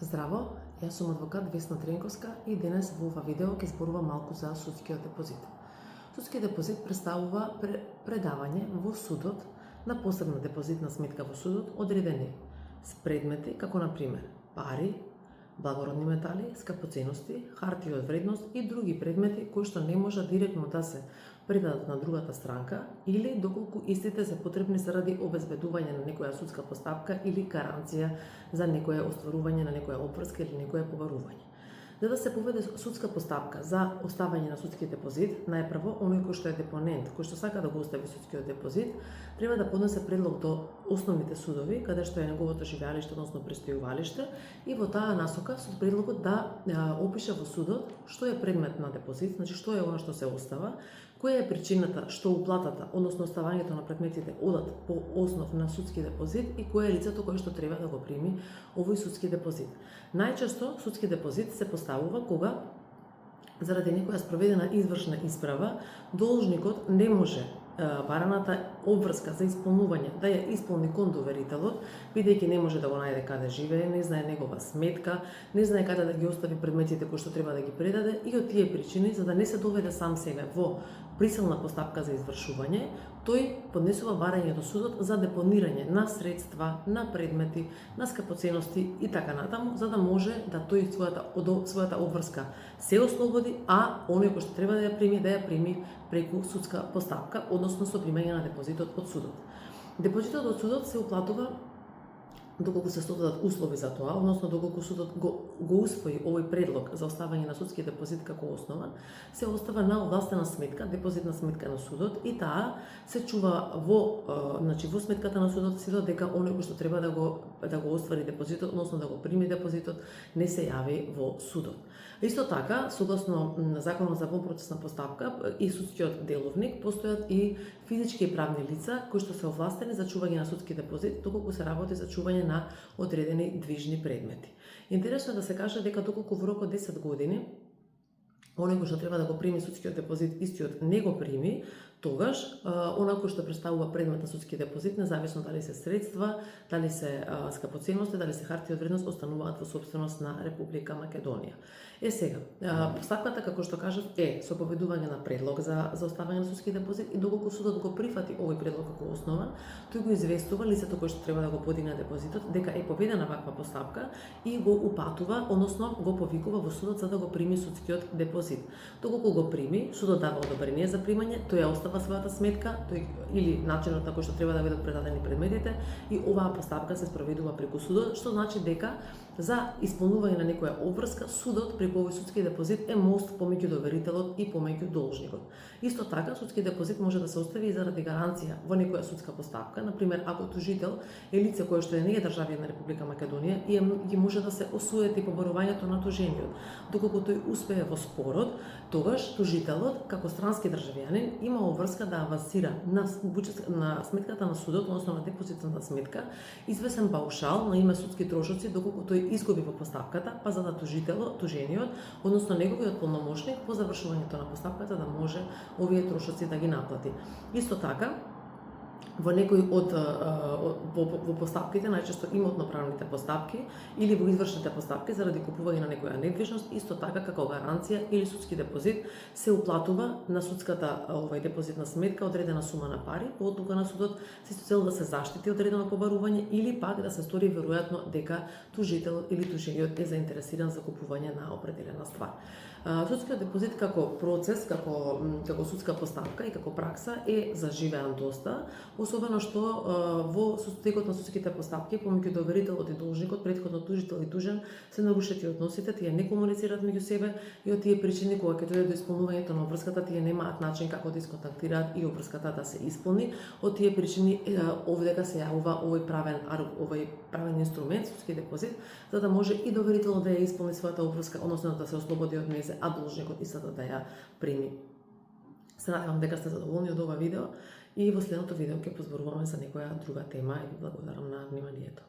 Здраво, јас сум адвокат Весна Тренковска и денес во ова видео ќе зборувам малку за судскиот депозит. Судскиот депозит представува предавање во судот на посебна депозитна сметка во судот одредени с предмети како на пример пари, благородни метали, скапоценности, хартии од вредност и други предмети кои што не може директно да се предадат на другата странка или доколку истите се потребни заради обезбедување на некоја судска постапка или гаранција за некое остварување на некоја обврска или некое побарување. За да се поведе судска постапка за оставање на судски депозит, најпрво оној кој што е депонент, кој што сака да го остави судскиот депозит, треба да поднесе предлог до основните судови, каде што е неговото живеалиште, односно престојувалиште, и во таа насока со предлогот да опише во судот што е предмет на депозит, значи што е она што се остава, која е причината што уплатата, односно оставањето на предметите одат по основ на судски депозит и кој е лицето кое што треба да го прими овој судски депозит. Најчесто судски депозит се поставува кога заради некоја спроведена извршна исправа должникот не може бараната обврска за исполнување да ја исполни кон доверителот, бидејќи не може да го најде каде живее, не знае негова сметка, не знае каде да ги остави предметите кои што треба да ги предаде, и од тие причини, за да не се доведе сам себе во присилна постапка за извршување, тој поднесува барање до судот за депонирање на средства, на предмети, на скапоценности и така натаму, за да може да тој својата обврска се ослободи, а оној кој што треба да ја прими преку судска постапка, односно со примање на депозитот од судот. Депозитот од судот се уплатува доколку се создадат услови за тоа, односно доколку судот го усвои овој предлог за оставање на судски депозит како основа, се остава на овластена сметка, депозитна сметка на судот, и таа се чува во сметката на судот сите додека оној кој што треба да го оствари депозитот, односно да го прими депозитот, не се јави во судот. Исто така, согласно Законот за вонпроцесна постапка и судскиот деловник, постојат и физички и правни лица кои што се овластени за чување на судски депозит, доколку се работи за чување на одредени движни предмети. Интересно е да се каже дека доколку во рок од 10 години оној кој што треба да го прими судскиот депозит истиот не го прими, тогаш она кој што представува предмет на судски депозит, независно дали се средства, дали се скапоценности, дали се хартии од вредност, остануваат во собственост на Република Македонија. Сега, постапката, како што кажав, е со поведување на предлог за оставање на судски депозит, и доколку судот го прифати овој предлог како основа, тој го известува лицето кој што треба да го подигне депозитот дека е поведена ваква постапка и го упатува, односно го повикува во судот за да го прими судскиот депозит. Доколку го прими, судот дава одобрение за примање, тој ја остава својата сметка, или начинот на кој што треба да бидат предадени предметите, и оваа постапка се спроведува преку судот, што значи дека за исполнување на некоја обврска, судот преку овој судски депозит е мост помеѓу доверителот и помеѓу должникот. Исто така, судски депозит може да се остави и заради гаранција во некоја судска постапка, например, ако тужител е лице кое што не е државјан на Република Македонија и ги може да се осуети побарувањето на тужениот. Доколку тој успее во спорот, тогаш тужителот, како странски државјанин, има обврска да авансира на сметката на судот, односно на депозитната сметка, извесен паушал на име судски трошоци доколку тој изгуби во постапката, па за да тужениот, односно неговиот полномошник, по завршувањето на постапката да може овие трошоци да ги наплати. Исто така, во некои во постапките, најчесто имотно-правните постапки или во извршните постапки заради купување на некоја недвижност, исто така како гаранција или судски депозит се уплатува на судската депозитна сметка одредена сума на пари по одлука на судот со цел да се заштити одредено побарување или пак да се стори веројатно дека тужителот или тужениот е заинтересиран за купување на определена ствар. Судскиот депозит како процес, како судска постапка и како пракса е заживеан доста, особено што во текот на судските постапки помеѓу доверителот и должникот, претходно тужител и тужен, се нарушети односите, тие не комуницираат меѓу себе и од тие причини кога ќе дојде до исполнувањето на обврската, тие немаат начин како да исконтактираат и обврската да се исполни. Од тие причини овдека се јавува овој правен инструмент, судски депозит, за да може и доверителот да ја исполни својата обврска, односно да се ослободи од незе, а должникот истата да ја прими. Се надевам дека сте задоволни од ова видео и во следното видео ќе позборуваме за некоја друга тема и ви благодарам на вниманието.